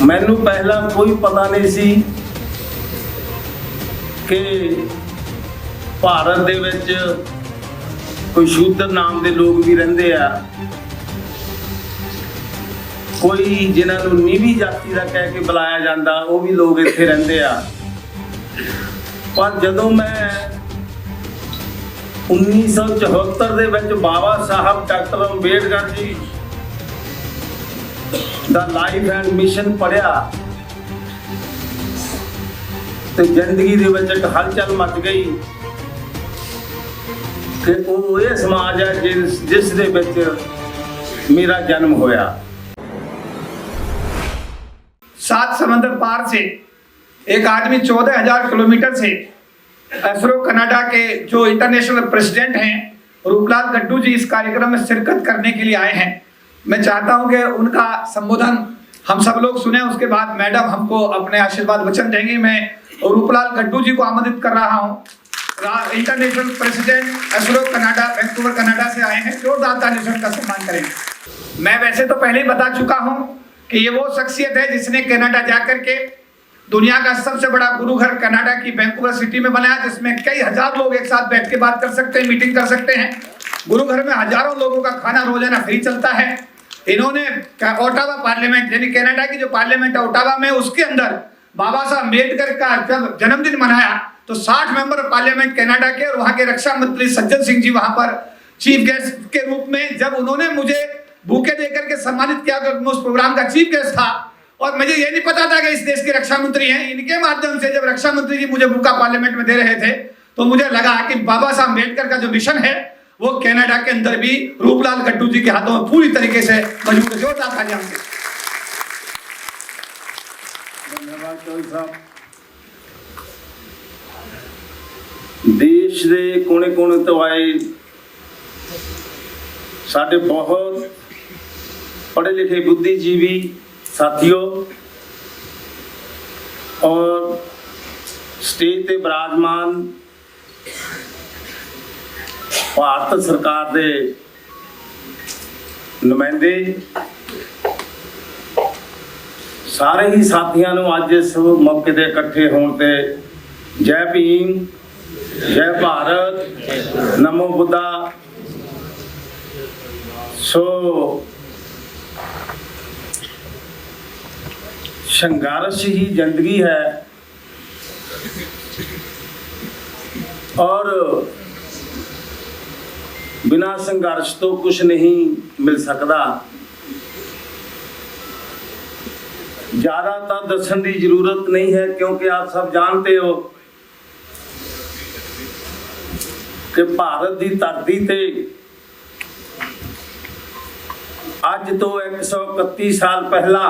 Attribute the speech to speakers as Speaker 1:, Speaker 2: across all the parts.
Speaker 1: मैनू पहला कोई पता नहीं सी कि भारत दे विच कोई शूद्र नाम के लोग भी रहिंदे आ, कोई जिन्हों नीवी जाति का कह के बुलाया जाता वो भी लोग इत्थे रहिंदे आ। पर जदों मैं 1974 दे विच बाबा साहब डॉक्टर अंबेडकर जी दा लाइफ एंड मिशन पढ़िया तो जिंदगी दे विच एक हलचल मच गई कि वो ये समाज है जिस दे विच मेरा जन्म होया।
Speaker 2: 7 समंदर पार से एक आदमी 14,000 किलोमीटर से एफ्रो कनाडा के जो इंटरनेशनल प्रेसिडेंट हैं रूपलाल गड्डू जी इस कार्यक्रम में शिरकत करने के लिए आए हैं। मैं चाहता हूं कि उनका संबोधन हम सब लोग सुने, उसके बाद मैडम हमको अपने आशीर्वाद वचन देंगे। मैं रूपलाल गड्डू जी को आमंत्रित कर रहा हूं, international president Afro Canada Vancouver Canada से आए हैं। जोरदार तालियों से उनका सम्मान करेंगे। मैं वैसे तो पहले ही बता चुका हूं कि ये वो शख्सियत है जिसने कनाडा जाकर के दुनिया का सबसे बड़ा गुरु घर कनाडा की वैंकूवर सिटी में बनाया, जिसमें कई हजार लोग एक साथ बैठ के बात कर सकते हैं, मीटिंग कर सकते हैं। गुरु घर में हजारों लोगों का खाना रोजाना फ्री चलता है। इन्होंने ओटावा पार्लियामेंट यानी कनाडा की जो पार्लियामेंट है ओटावा में, उसके अंदर बाबा साहब अम्बेडकर का जब जन्मदिन मनाया तो 60 मेंबर पार्लियामेंट कनाडा के और वहां के रक्षा मंत्री सज्जन सिंह जी वहां पर चीफ गेस्ट के रूप में, जब उन्होंने मुझे बुके देकर के सम्मानित किया तो मैं उस प्रोग्राम का चीफ गेस्ट था और मुझे ये नहीं पता था कि इस देश के रक्षा मंत्री हैं। इनके माध्यम से जब रक्षा मंत्री जी मुझे बुका पार्लियामेंट में दे रहे थे तो मुझे लगा कि बाबा साहब अम्बेडकर का जो मिशन है वो कनाडा के अंदर भी रूपलाल गड्डू जी के हाथों में पूरी तरीके से मौजूद है। जोरदार तालियां होंगे।
Speaker 1: धन्यवाद चौधरी साहब। देश के कोने कोने तो आए साडे बहुत पढ़े लिखे बुद्धिजीवी साथियों और स्टेज पे विराजमान भारत सरकार के नुमाइंदे सारे ही साथियों को अज इस मौके पर इकट्ठे होने ते जय भीम, जय भारत, नमो बुद्धा। सो संघर्ष ही जिंदगी है और बिना संघर्ष तो कुछ नहीं मिल सकता। ज्यादातर दसन की जरूरत नहीं है क्योंकि आप सब जानते हो कि भारत की धरती ते अज तो 131 साल पहला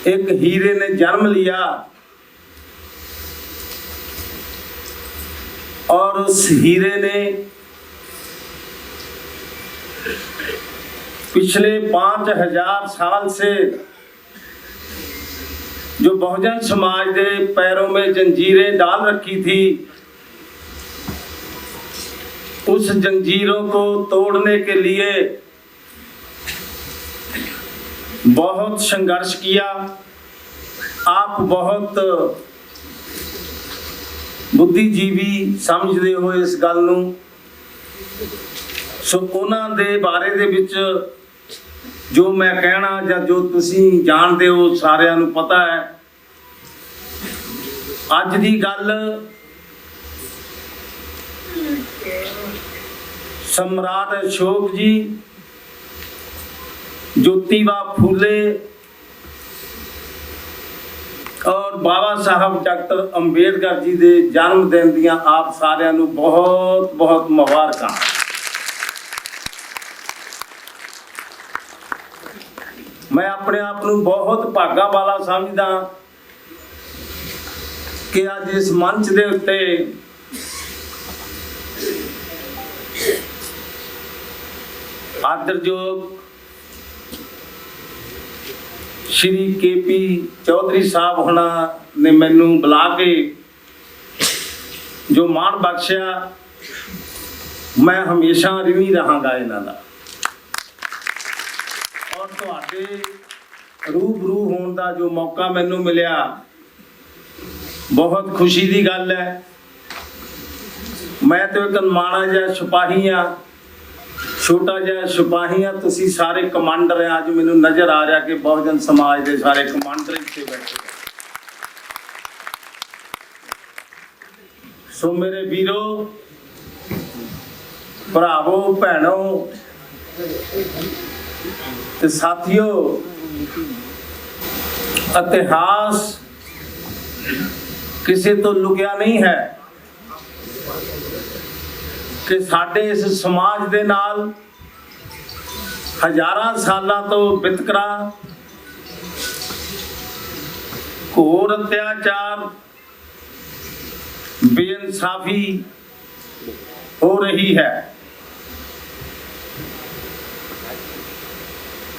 Speaker 1: एक हीरे ने जन्म लिया और उस हीरे ने पिछले 5000 साल से जो बहुजन समाज के पैरों में जंजीरें डाल रखी थी, उस जंजीरों को तोड़ने के लिए बहुत संघर्ष किया। आप बहुत बुद्धिजीवी समझते हो इस गल नूं। सो उन्हां दे बारे दे विच जो मैं कहना या जो तुसी जानते हो सारिਆਂ नूं पता है। अज दी गल सम्राट अशोक जी, ज्योतिबा फूले और बाबा साहब डॉक्टर अंबेडकर जी के जन्मदिन दियां आप सारिਆਂ नूं बहुत बहुत मुबारकां। मैं अपने आप को बहुत भागा वाला समझदा कि अज इस मंच के उत्ते आदरयोग श्री KP चौधरी साहब होना ने मैनू बुला के जो मान बख्शिया, मैं हमेशा ऋणी रहांगा इन्हां दा। ਔਰ ਤੁਹਾਡੇ रूबरू होने का जो मौका मैनू मिलिया बहुत खुशी की गल है। मैं तो एक माड़ा जिहा सिपाही हाँ, छोटा जिहा सिपाही हाँ, तुसी सारे कमांडर हैं। अज मैनू नज़र आ रहा कि बहुजन समाज के सारे कमांडर इत्थे बैठे। सो मेरे वीरों, भरावो, भैनों ते साथियों, इतिहास किसी तो लुकिया नहीं है कि साडे इस समाज दे नाल हजारां सालां तो वितकरा, घोर अत्याचार, बेइंसाफी हो रही है।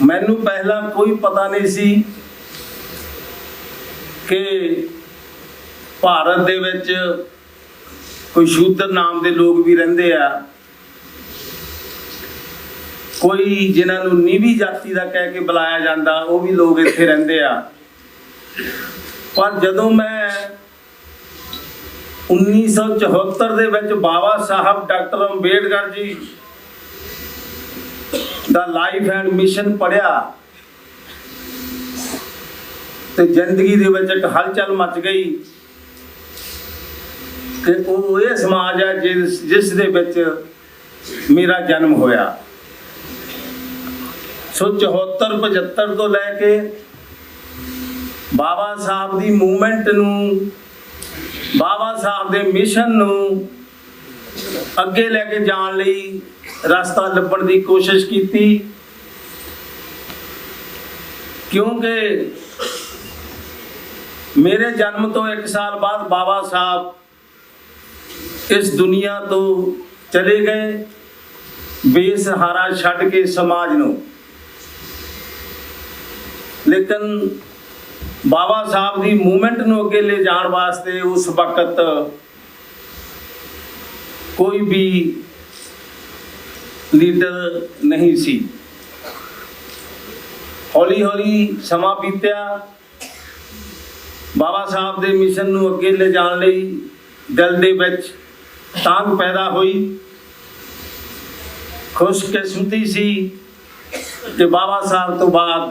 Speaker 1: मैनू पहला कोई पता नहीं सी कि भारत दे विच कोई शूद्र नाम के लोग भी रहिंदे आ, कोई जिन्हां नूं नीवी जाति का कह के बुलाया जाता वो भी लोग इत्थे रहिंदे आ। पर जदों मैं 1974 दे विच बाबा साहब डॉक्टर अंबेडकर जी दा लाइफ एंड मिशन पढ़िया ते जिंदगी दे विच एक हलचल मच गई कि वो ये समाज है जिस दे विच मेरा जन्म होया। सो 74-75 तो लैके बाबा साहब दी मूवमेंट नूं, बाबा साहब दे मिशन नूं अगे लैके जाण लई रास्ता लभण दी कोशिश की, क्योंकि मेरे जन्म तो 1 साल बाद बाबा साहब इस दुनिया तो चले गए, बेसहारा छड्ड के समाज नूं। लेकिन बाबा साहब दी मूवमेंट नूं अगे ले जाण वास्ते उस वक्त कोई भी लीडर नहीं सी। हौली हौली समा बीत्या, बाबा साहब दे मिशन नूं अगे ले जाण लई दिल दे विच तांग पैदा हुई। खुशकिस्मती सी कि बाबा साहब तो बाद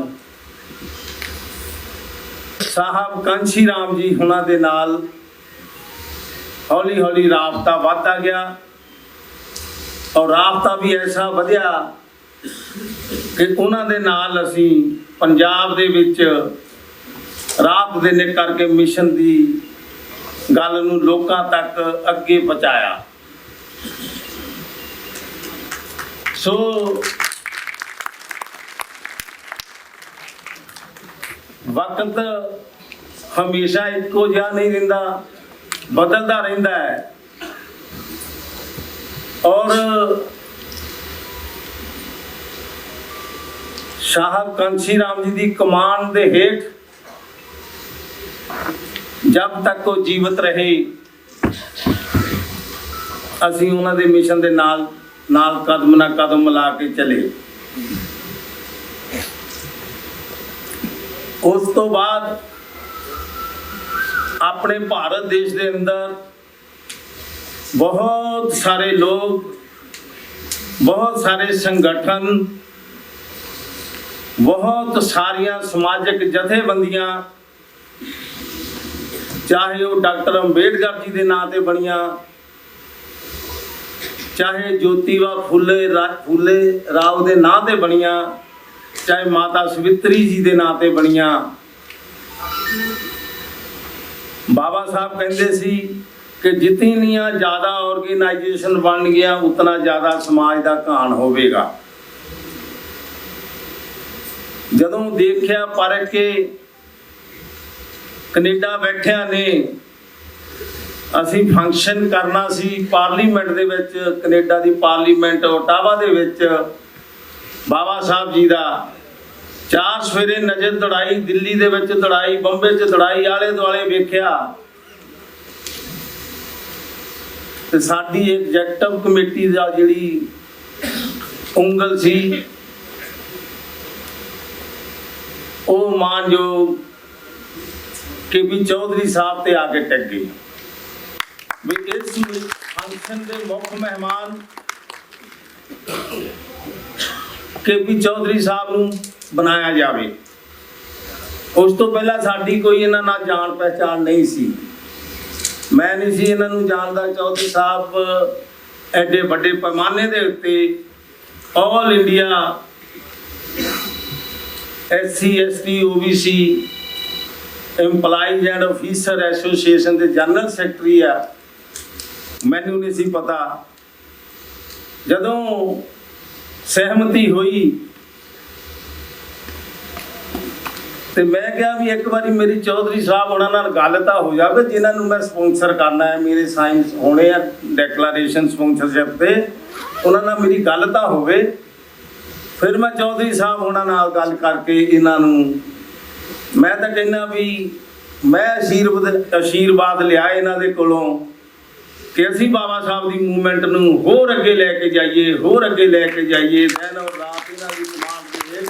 Speaker 1: साहब कांशी राम जी हुणां दे नाल हौली हौली राबता बढ़ता गया, और राबता भी ऐसा वधिया कि उन्हां दे नाल असीं पंजाब दे विच रात दिन करके मिशन दी गल नूं लोकां तक अगे पहुंचाया। सो वक्त हमेशा इको जिहा नहीं रहिंदा, बदलता रहिंदा है। और साहब कांशी राम जी की कमान दे हेठ जब तक वो जीवित रहे, असीं उन्हां दे मिशन दे नाल नाल कदम ना कदम मिला के चले। उस तो बाद अपने भारत देश के अंदर बहुत सारे लोग, बहुत सारे संगठन, बहुत सारिया समाजिक जथेबंदियां, चाहे वो डॉक्टर अंबेडकर जी के नां ते बनिया, चाहे ज्योतिबा फुले राव के नां ते बनिया, चाहे माता सवित्री जी के नां ते बनिया। बाबा साहब कहते सी कि जितनियां ज़्यादा ऑर्गेनाइजेशन बन गया उतना ज़्यादा समाज का घाण होवेगा। जदों देखिया परख के कनेडा बैठिया ने असी फंक्शन करना सी पार्लीमेंट दे विच, कनेडा की पार्लीमेंट ओटावा दे विच बाबा साहब जी का 4 सवेरे नज़र दौड़ाई, दिल्ली दे विच दौड़ाई, बंबे च दौड़ाई, आले दुआले वेख्या ते साडी एग्जैक्टिव कमेटी दा जिहड़ी उंगल सी ਉਹ ਮਾਨਯੋਗ KP ਚੌਧਰੀ ਸਾਹਿਬ ਤੇ ਆ ਕੇ ਟਿਕ ਗਈ ਵੀ ਇਸ ਫੰਕਸ਼ਨ ਦੇ ਮੁੱਖ ਮਹਿਮਾਨ KP ਚੌਧਰੀ ਸਾਹਿਬ ਨੂੰ ਬਣਾਇਆ ਜਾਵੇ। ਉਸ ਤੋਂ ਪਹਿਲਾਂ ਸਾਡੀ ਕੋਈ ਇਹਨਾਂ ਨਾਲ ਜਾਣ ਪਹਿਚਾਣ ਨਹੀਂ ਸੀ। ਮੈਂ ਨਹੀਂ ਸੀ ਇਹਨਾਂ ਨੂੰ ਜਾਣਦਾ। ਚੌਧਰੀ ਸਾਹਿਬ ਐਡੇ ਵੱਡੇ ਪੈਮਾਨੇ ਦੇ ਉੱਤੇ all India SC ST OBC EMPLOYEES and officer association ਦੇ ਜਨਰਲ ਸੈਕਟਰੀ ਆ। ਮੈਨੂੰ ਨਹੀਂ ਸੀ ਪਤਾ। ਜਦੋਂ ਸਹਿਮਤੀ ਹੋਈ ਤੇ ਮੈਂ ਕਿਹਾ ਵੀ ਇੱਕ ਵਾਰੀ ਮੇਰੀ ਚੌਧਰੀ ਸਾਹਿਬ ਉਹਨਾਂ ਨਾਲ ਗੱਲ ਤਾਂ ਹੋ ਜਾਵੇ ਜਿਨ੍ਹਾਂ ਨੂੰ ਮੈਂ ਸਪਾਂਸਰ ਕਰਨਾ ਹੈ। ਮੇਰੇ ਸਾਈਨਸ ਹੋਣੇ ਆ ਡੈਕਲੇਰੇਸ਼ਨ ਸਪਾਂਸਰਸ਼ਿਪ ਤੇ, ਉਹਨਾਂ ਨਾਲ ਮੇਰੀ ਗੱਲ ਤਾਂ ਹੋਵੇ। ਫਿਰ ਮੈਂ ਚੌਧਰੀ ਸਾਹਿਬ ਉਹਨਾਂ ਨਾਲ ਗੱਲ ਕਰਕੇ ਇਹਨਾਂ ਨੂੰ, ਮੈਂ ਤਾਂ ਕਹਿੰਦਾ ਵੀ ਮੈਂ ਆਸ਼ੀਰਵਾਦ ਲਿਆ ਇਹਨਾਂ ਦੇ ਕੋਲੋਂ ਕਿ ਅਸੀਂ ਬਾਬਾ ਸਾਹਿਬ ਦੀ ਮੂਵਮੈਂਟ ਨੂੰ ਹੋਰ ਅੱਗੇ ਲੈ ਕੇ ਜਾਈਏ, ਹੋਰ ਅੱਗੇ ਲੈ ਕੇ ਜਾਈਏ। ਦਿਨ ਔਰ ਰਾਤ ਇਹਨਾਂ ਦੀ ਕਮਾਂਡ ਦੇ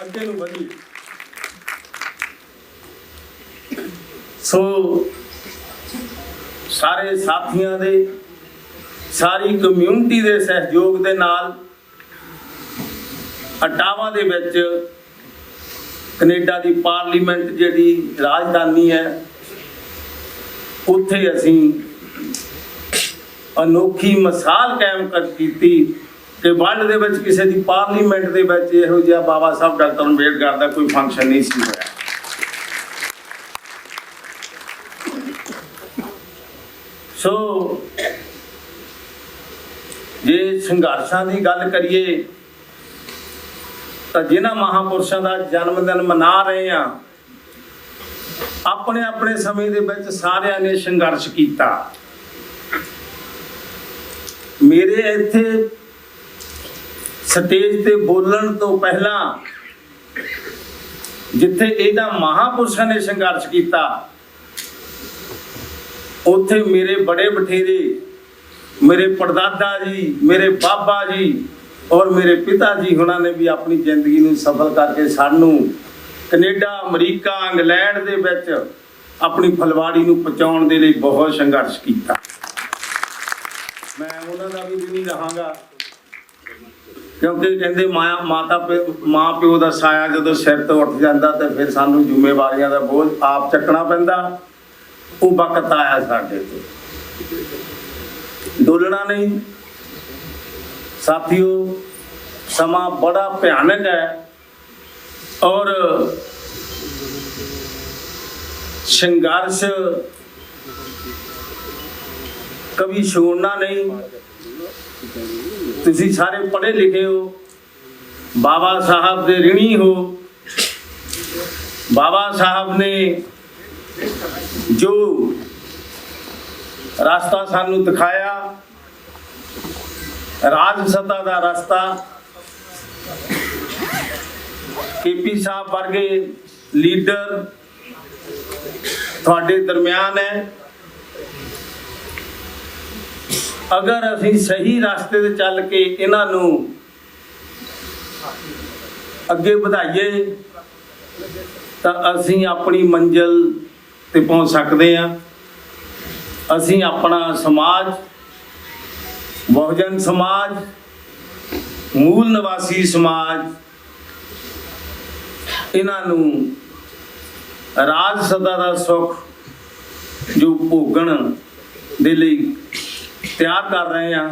Speaker 1: ਅੱਗੇ ਨੂੰ ਵਧੀ। ਸੋ ਸਾਰੇ ਸਾਥੀਆਂ ਦੇ, ਸਾਰੀ ਕਮਿਊਨਿਟੀ ਦੇ ਸਹਿਯੋਗ ਦੇ ਨਾਲ ਅਟਾਵਾ ਦੇ ਵਿੱਚ ਕੈਨੇਡਾ ਦੀ ਪਾਰਲੀਮੈਂਟ ਜਿਹੜੀ ਰਾਜਧਾਨੀ ਹੈ, ਉੱਥੇ ਅਸੀਂ ਅਨੋਖੀ ਮਿਸਾਲ ਕਾਇਮ ਕੀਤੀ ਕਿ ਵਰਲਡ ਦੇ ਵਿੱਚ ਕਿਸੇ ਦੀ ਪਾਰਲੀਮੈਂਟ ਦੇ ਵਿੱਚ ਇਹੋ ਜਿਹਾ ਬਾਬਾ ਸਾਹਿਬ ਡਾਕਟਰ ਅੰਬੇਡਕਰ ਦਾ ਕੋਈ ਫੰਕਸ਼ਨ ਨਹੀਂ ਸੀ ਹੋਇਆ। ਸੋ ਜੇ ਸੰਘਰਸ਼ਾਂ ਦੀ ਗੱਲ ਕਰੀਏ ਤਾਂ ਜਿਨ੍ਹਾਂ ਮਹਾਂਪੁਰਸ਼ਾਂ ਦਾ ਜਨਮ ਦਿਨ ਮਨਾ ਰਹੇ ਆ, ਆਪਣੇ ਆਪਣੇ ਸਮੇਂ ਦੇ ਵਿੱਚ ਸਾਰਿਆਂ ਨੇ ਸੰਘਰਸ਼ ਕੀਤਾ। ਮੇਰੇ ਇੱਥੇ ਸਟੇਜ ਤੇ ਬੋਲਣ ਤੋਂ ਪਹਿਲਾਂ ਜਿੱਥੇ ਇਹਨਾਂ ਮਹਾਂਪੁਰਸ਼ਾਂ ਨੇ ਸੰਘਰਸ਼ ਕੀਤਾ, ਉੱਥੇ ਮੇਰੇ ਬੜੇ ਬਠੇਰੇ, ਮੇਰੇ ਪੜਦਾਦਾ ਜੀ, ਮੇਰੇ ਬਾਬਾ ਜੀ ਔਰ ਮੇਰੇ ਪਿਤਾ ਜੀ ਉਹਨਾਂ ਨੇ ਵੀ ਆਪਣੀ ਜ਼ਿੰਦਗੀ ਨੂੰ ਸਫਲ ਕਰਕੇ ਸਾਨੂੰ ਕੈਨੇਡਾ, ਅਮਰੀਕਾ, ਇੰਗਲੈਂਡ ਦੇ ਵਿੱਚ ਆਪਣੀ ਫੁਲਵਾੜੀ ਨੂੰ ਪਹੁੰਚਾਉਣ ਦੇ ਲਈ ਬਹੁਤ ਸੰਘਰਸ਼ ਕੀਤਾ। ਮੈਂ ਉਹਨਾਂ ਦਾ ਵੀ ਨਹੀਂ ਰਹਾਂਗਾ, ਕਿਉਂਕਿ ਕਹਿੰਦੇ ਮਾਂ ਪਿਓ ਦਾ ਸਾਇਆ ਜਦੋਂ ਸਿਰ ਤੋਂ ਉੱਠ ਜਾਂਦਾ ਤੇ ਫਿਰ ਸਾਨੂੰ ਜ਼ਿੰਮੇਵਾਰੀਆਂ ਦਾ ਬੋਝ ਆਪ ਚੱਕਣਾ ਪੈਂਦਾ। ਉਹ ਵਕਤ ਆਇਆ ਸਾਡੇ ਤੇ, ਡੋਲਣਾ ਨਹੀਂ। ਸਾਥੀਓ, ਸਮਾਂ ਬੜਾ ਭਿਆਨਕ ਹੈ ਔਰ ਸੰਘਰਸ਼ ਕभी छोड़ना नहीं। ਤੁਸੀਂ ਸਾਰੇ ਪੜ੍ਹੇ ਲਿਖੇ ਹੋ, ਬਾਬਾ ਸਾਹਿਬ ਦੇ ਰਿਣੀ ਹੋ। ਬਾਬਾ ਸਾਹਿਬ ਨੇ ਜੋ ਰਾਸਤਾ ਸਾਨੂੰ ਦਿਖਾਇਆ, ਰਾਜ ਸੱਤਾ ਦਾ ਰਸਤਾ, KP ਸਾਹਿਬ ਵਰਗੇ ਲੀਡਰ ਤੁਹਾਡੇ ਦਰਮਿਆਨ ਹੈ। ਅਗਰ ਅਸੀਂ ਸਹੀ ਰਸਤੇ ਤੇ ਚੱਲ ਕੇ ਇਹਨਾਂ ਨੂੰ ਅੱਗੇ ਵਧਾਈਏ ਤਾਂ ਅਸੀਂ ਆਪਣੀ ਮੰਜ਼ਿਲ ਤੇ ਪਹੁੰਚ ਸਕਦੇ ਹਾਂ। ਅਸੀਂ ਆਪਣਾ ਸਮਾਜ, ਬਹੁਜਨ ਸਮਾਜ, ਮੂਲ ਨਿਵਾਸੀ ਸਮਾਜ, ਇਹਨਾਂ ਨੂੰ ਰਾਜ ਸੱਤਾ ਦਾ ਸੁੱਖ ਜੋ ਭੋਗਣ ਦੇ ਲਈ ਤਿਆਰ ਕਰ ਰਹੇ ਹਾਂ।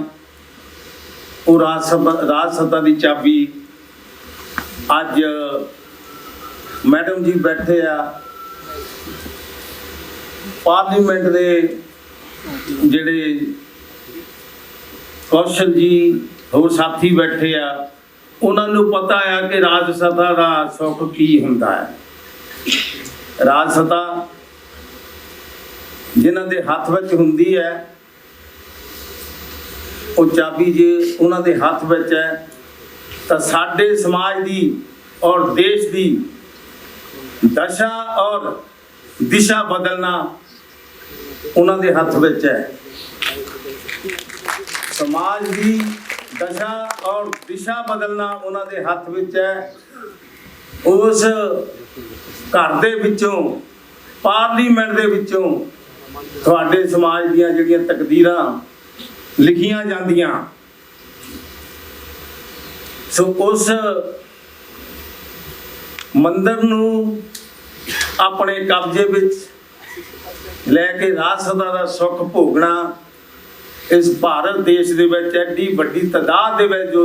Speaker 1: ਉਹ ਰਾਜ ਸੱਤਾ ਦੀ ਚਾਬੀ ਅੱਜ ਮੈਡਮ ਜੀ ਬੈਠੇ ਆ, ਪਾਰਲੀਮੈਂਟ ਦੇ ਜਿਹੜੇ ਕੌਸ਼ਲ ਜੀ ਹੋਰ ਸਾਥੀ ਬੈਠੇ ਆ, ਉਹਨਾਂ ਨੂੰ ਪਤਾ ਆ ਕਿ ਰਾਜ ਸੱਤਾ ਦਾ ਸੁੱਖ ਕੀ ਹੁੰਦਾ ਹੈ। ਰਾਜ ਸੱਤਾ ਜਿਨ੍ਹਾਂ ਦੇ ਹੱਥ ਵਿੱਚ ਹੁੰਦੀ ਹੈ, ਉਹ ਚਾਬੀ ਜੇ ਉਹਨਾਂ ਦੇ ਹੱਥ ਵਿੱਚ ਹੈ ਤਾਂ ਸਾਡੇ ਸਮਾਜ ਦੀ ਔਰ ਦੇਸ਼ ਦੀ ਦਸ਼ਾ ਔਰ ਦਿਸ਼ਾ ਬਦਲਣਾ ਉਹਨਾਂ ਦੇ ਹੱਥ ਵਿੱਚ ਹੈ। ਸਮਾਜ ਦੀ ਦਸ਼ਾ ਔਰ ਦਿਸ਼ਾ ਬਦਲਣਾ ਉਹਨਾਂ ਦੇ ਹੱਥ ਵਿੱਚ ਹੈ। ਉਸ ਘਰ ਦੇ ਵਿੱਚੋਂ, ਪਾਰਲੀਮੈਂਟ ਦੇ ਵਿੱਚੋਂ ਤੁਹਾਡੇ ਸਮਾਜ ਦੀਆਂ ਜਿਹੜੀਆਂ ਤਕਦੀਰਾਂ ਲਿਖੀਆਂ ਜਾਂਦੀਆਂ। ਸੋ ਉਸ ਮੰਦਰ ਨੂੰ ਆਪਣੇ ਕਬਜ਼ੇ ਵਿੱਚ ਲੈ ਕੇ ਰਾਜ ਸਭਾ ਦਾ ਸੁੱਖ ਭੋਗਣਾ ਇਸ ਭਾਰਤ ਦੇਸ਼ ਦੇ ਵਿੱਚ ਐਡੀ ਵੱਡੀ ਤਾਦਾਦ ਦੇ ਵਿੱਚ ਜੋ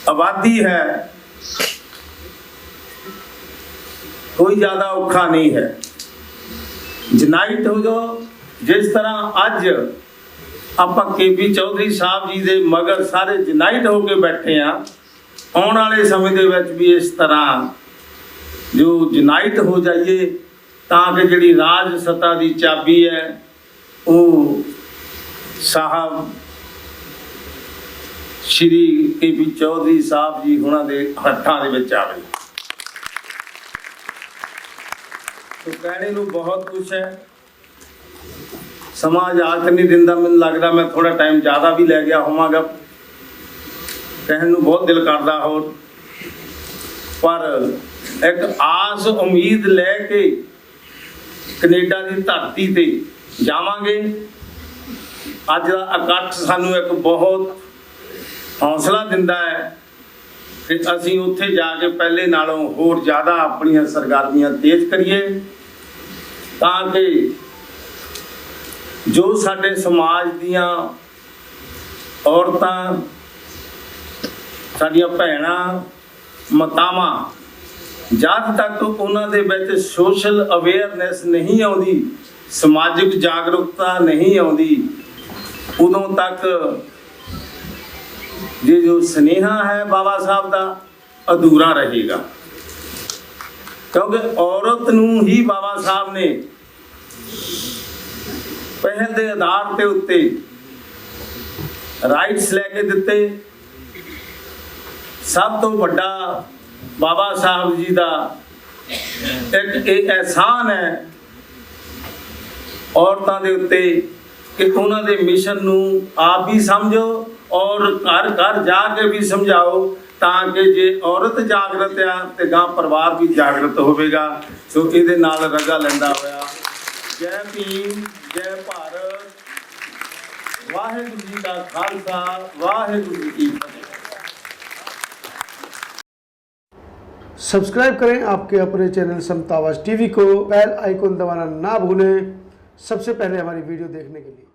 Speaker 1: ਆਬਾਦੀ ਹੈ, ਕੋਈ ਜ਼ਿਆਦਾ ਔਖਾ ਨਹੀਂ ਹੈ। ਜਨਾਈਟ ਹੋ ਜਾਓ। ਜਿਸ ਤਰ੍ਹਾਂ ਅੱਜ ਆਪਾਂ KP ਚੌਧਰੀ ਸਾਹਿਬ ਜੀ ਦੇ ਮਗਰ ਸਾਰੇ ਜਨਾਈਟ ਹੋ ਕੇ ਬੈਠੇ ਆ, ਆਉਣ ਵਾਲੇ ਸਮੇਂ ਦੇ ਵਿੱਚ ਵੀ ਇਸ ਤਰ੍ਹਾਂ ਜੋ ਜਨਾਈਟ ਹੋ ਜਾਈਏ ਤਾਂ ਕਿ ਜਿਹੜੀ ਰਾਜ ਸੱਤਾ ਦੀ ਚਾਬੀ ਹੈ ਉਹ ਸਾਹਿਬ ਸ਼੍ਰੀ KP ਚੌਧਰੀ ਸਾਹਿਬ ਜੀ ਉਹਨਾਂ ਦੇ ਹੱਥਾਂ ਦੇ ਵਿੱਚ ਆਵੇ। तो कहने ਨੂੰ बहुत कुछ है, ਸਮਾਂ ਇਜਾਜ਼ਤ ਨਹੀਂ ਦਿੰਦਾ। ਮੈਨੂੰ ਲੱਗਦਾ ਮੈਂ ਥੋੜਾ ਟਾਈਮ ਜ਼ਿਆਦਾ ਵੀ ਲੈ ਗਿਆ ਹੋਵਾਂਗਾ, ਕਹਿਣ ਨੂੰ ਬਹੁਤ ਦਿਲ ਕਰਦਾ ਹੋਰ, ਪਰ ਇੱਕ ਆਸ ਉਮੀਦ ਲੈ ਕੇ ਕੈਨੇਡਾ ਦੀ ਧਰਤੀ ਤੇ ਜਾਵਾਂਗੇ। ਅੱਜ ਦਾ ਇਕੱਠ ਸਾਨੂੰ ਇੱਕ ਬਹੁਤ ਹੌਸਲਾ ਦਿੰਦਾ ਹੈ ਕਿ ਅਸੀਂ ਉੱਥੇ ਜਾ ਕੇ ਪਹਿਲੇ ਨਾਲੋਂ ਹੋਰ ਜ਼ਿਆਦਾ ਆਪਣੀਆਂ ਸਰਗਰਮੀਆਂ ਤੇਜ਼ ਕਰੀਏ ਤਾਂ ਕਿ ਜੋ ਸਾਡੇ ਸਮਾਜ ਦੀਆਂ ਔਰਤਾਂ, ਸਾਡੀਆਂ ਭੈਣਾਂ, ਮਾਤਾਵਾਂ, ਜਦ ਤੱਕ ਉਹਨਾਂ ਦੇ ਵਿੱਚ ਸੋਸ਼ਲ ਅਵੇਅਰਨੈਸ ਨਹੀਂ ਆਉਂਦੀ, ਸਮਾਜਿਕ ਜਾਗਰੂਕਤਾ ਨਹੀਂ ਆਉਂਦੀ, ਉਦੋਂ ਤੱਕ ये जो स्नेहा है बाबा साहब का अधूरा रहेगा। क्योंकि औरत नूं ही बाबा साहब ने पहल के आधार के उत्ते राइट्स लैके दिते। सब तो बड़ा बाबा साहब जी का एक एहसान है औरतों के उत्ते कि उन्होंने दे मिशन नूं आप भी समझो और घर घर जाके भी समझाओ ताकि जे औरत जागृत आ तो गां परिवार भी जागृत होगा। सो ये नाल रगा लैंदा होया जय भीम जय भारत, वाहिगुरू जी का खालसा वाहिगुरू जी की फतेह।
Speaker 3: सब्सक्राइब करें आपके अपने चैनल समता आवाज़ टीवी को, बेल आइकन दबाना ना भूलें सबसे पहले हमारी वीडियो देखने के लिए।